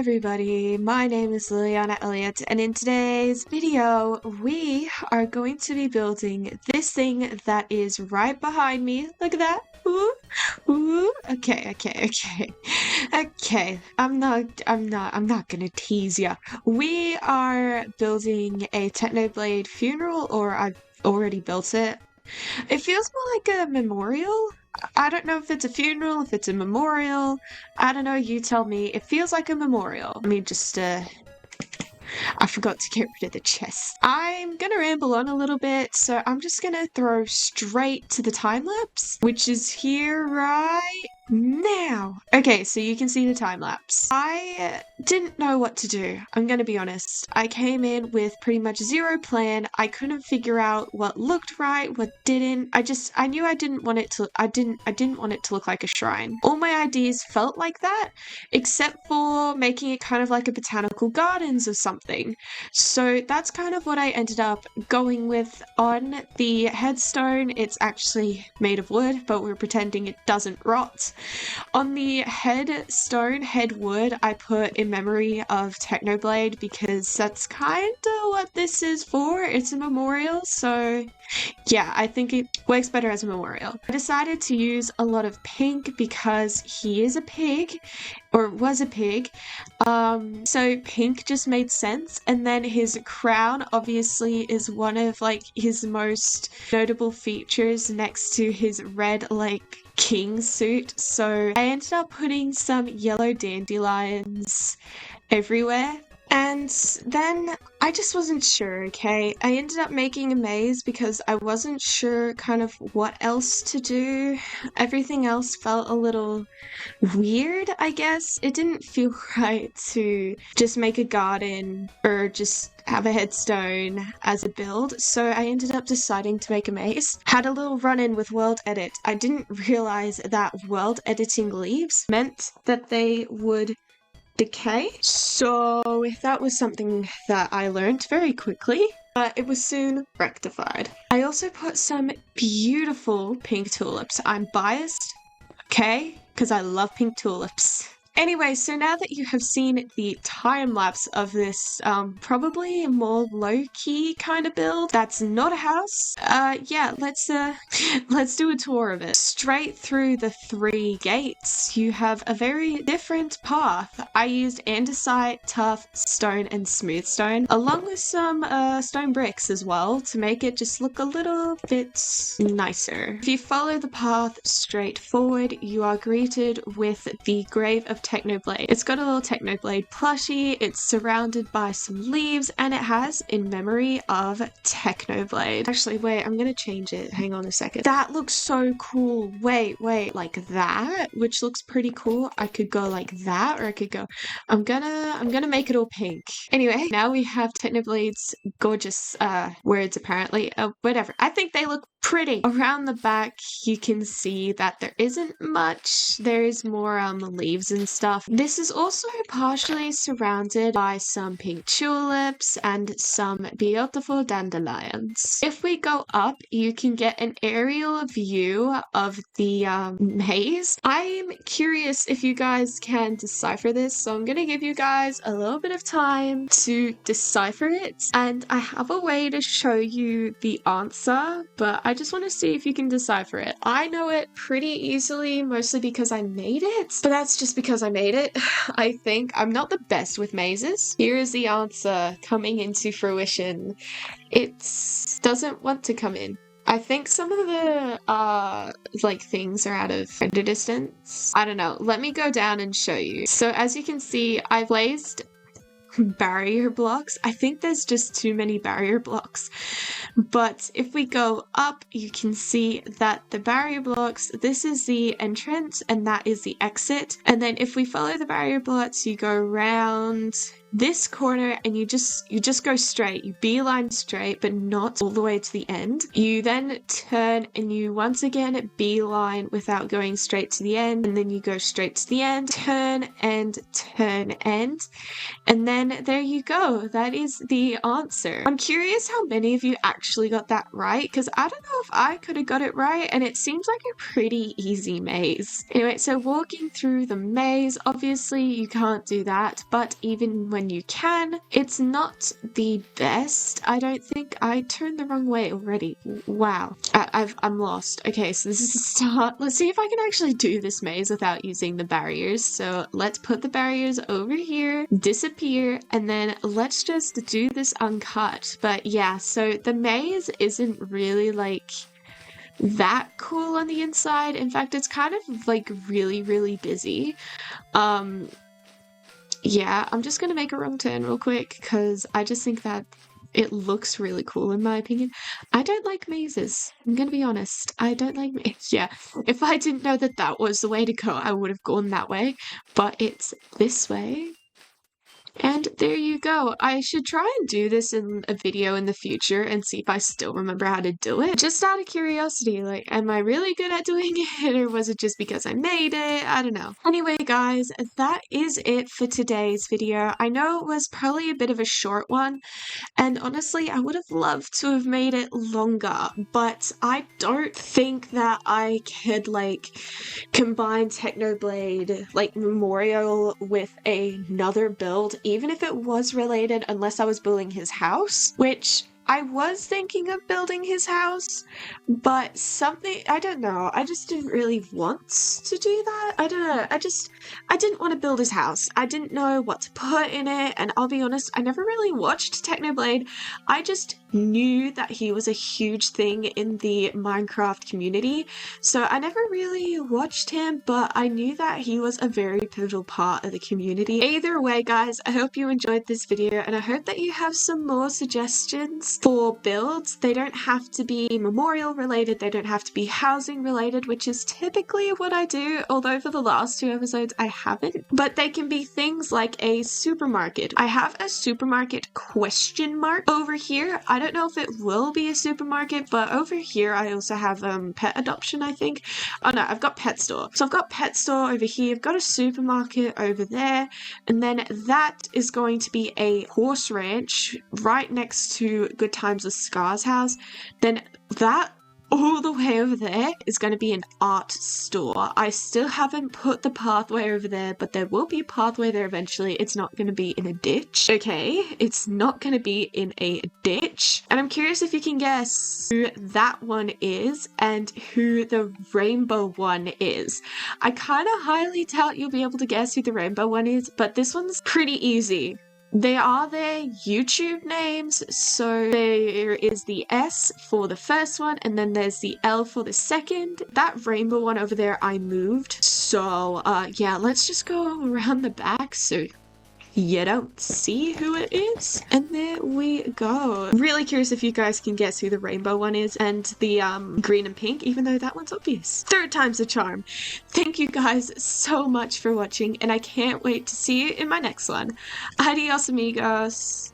everybody, my name is Liliana Elliott, and in today's video we are going to be building this thing that is right behind me. Look at that. Ooh, ooh. Okay, I'm not gonna tease ya. We are building a Technoblade funeral, or I've already built it. It feels more like a memorial. I don't know if it's a funeral, if it's a memorial. I don't know, you tell me. It feels like a memorial. Let me just, I forgot to get rid of the chest. I'm gonna ramble on a little bit, so I'm just gonna throw straight to the time lapse, which is here right now. Okay, so you can see the time lapse. I didn't know what to do. I'm gonna be honest. I came in with pretty much zero plan. I couldn't figure out what looked right, what didn't. I knew I didn't want it to look like a shrine. All my ideas felt like that, except for making it kind of like a botanical gardens or something. So that's kind of what I ended up going with. On the headstone, it's actually made of wood, but we're pretending it doesn't rot. On the headstone, headwood, I put in memory of Technoblade because that's kind of what this is for. It's a memorial, so yeah, I think it works better as a memorial. I decided to use a lot of pink because he is a pig, or was a pig, so pink just made sense. And then his crown obviously is one of like his most notable features next to his red like king suit, so I ended up putting some yellow dandelions everywhere. And then I just wasn't sure, okay? I ended up making a maze because I wasn't sure kind of what else to do. Everything else felt a little weird, I guess. It didn't feel right to just make a garden or just have a headstone as a build, so I ended up deciding to make a maze. Had a little run-in with World Edit. I didn't realize that world editing leaves meant that they would decay, so that was something that I learned very quickly, but it was soon rectified. I also put some beautiful pink tulips. I'm biased, okay, because I love pink tulips. Anyway, so now that you have seen the time lapse of this probably more low-key kind of build that's not a house, yeah, let's do a tour of it. Straight through the 3 gates, you have a very different path. I used andesite, tough, stone, and smooth stone, along with some stone bricks as well, to make it just look a little bit nicer. If you follow the path straight forward, you are greeted with the grave of Technoblade. It's got a little Technoblade plushie, it's surrounded by some leaves, and it has in memory of Technoblade. Actually, wait, I'm gonna change it. Hang on a second. That looks so cool. Wait, like that, which looks pretty cool. I could go like that, or I could go, I'm gonna make it all pink. Anyway, now we have Technoblade's gorgeous words apparently. Whatever. I think they look pretty. Around the back, you can see that there isn't much. There's more leaves and stuff. This is also partially surrounded by some pink tulips and some beautiful dandelions. If we go up, you can get an aerial view of the maze. I'm curious if you guys can decipher this, so I'm gonna give you guys a little bit of time to decipher it, and I have a way to show you the answer, but I just want to see if you can decipher it. I know it pretty easily, mostly because I made it, but that's just because I made it. I think I'm not the best with mazes. Here is the answer coming into fruition. It doesn't want to come in. I think some of the like things are out of render distance. I don't know. Let me go down and show you. So as you can see, I've placed barrier blocks. I think there's just too many barrier blocks, but if we go up, you can see that the barrier blocks, this is the entrance and that is the exit, and then if we follow the barrier blocks, you go around, this corner and you just go straight. You beeline straight, but not all the way to the end. You then turn and you once again beeline without going straight to the end, and then you go straight to the end, turn and turn and then there you go. That is the answer. I'm curious how many of you actually got that right, because I don't know if I could have got it right, and it seems like a pretty easy maze. Anyway, so walking through the maze, obviously you can't do that, but even when you can, it's not the best. I don't think I turned the wrong way already. Wow. I'm lost. Okay, so this is the start. Let's see if I can actually do this maze without using the barriers. So let's put the barriers over here, disappear, and then let's just do this uncut. But yeah, so the maze isn't really like that cool on the inside. In fact, it's kind of like really busy. Yeah, I'm just gonna make a wrong turn real quick because I just think that it looks really cool in my opinion. I don't like mazes. I'm gonna be honest. I don't like mazes. Yeah, if I didn't know that that was the way to go, I would have gone that way. But it's this way. And there you go. I should try and do this in a video in the future and see if I still remember how to do it. Just out of curiosity, like, am I really good at doing it, or was it just because I made it? I don't know. Anyway, guys, that is it for today's video. I know it was probably a bit of a short one, and honestly, I would have loved to have made it longer, but I don't think that I could, like, combine Technoblade, like, Memorial with another build, even if it was related, unless I was building his house, which I was thinking of building his house, but something, I don't know, I just didn't really want to do that. I don't know, I didn't want to build his house. I didn't know what to put in it, and I'll be honest, I never really watched Technoblade. I just knew that he was a huge thing in the Minecraft community, so I never really watched him, but I knew that he was a very pivotal part of the community. Either way, guys, I hope you enjoyed this video, and I hope that you have some more suggestions for builds. They don't have to be memorial related, they don't have to be housing related, which is typically what I do, although for the last 2 episodes I haven't. But they can be things like a supermarket. I have a supermarket question mark over here. I don't know if it will be a supermarket, but over here I also have pet adoption, I think. Oh no, I've got pet store. So I've got pet store over here, I've got a supermarket over there, and then that is going to be a horse ranch right next to Good Times with Scar's house. Then that all the way over there is going to be an art store. I still haven't put the pathway over there, but there will be a pathway there eventually. It's not going to be in a ditch, okay? It's not going to be in a ditch. And I'm curious if you can guess who that one is and who the rainbow one is. I kind of highly doubt you'll be able to guess who the rainbow one is, but this one's pretty easy. They are their YouTube names, so there is the S for the first one, and then there's the L for the second. That rainbow one over there I moved, so yeah, let's just go around the back so you don't see who it is. And there we go. Really curious if you guys can guess who the rainbow one is and the green and pink, even though that one's obvious. 3rd time's a charm. Thank you guys so much for watching, and I can't wait to see you in my next one. Adios, amigos.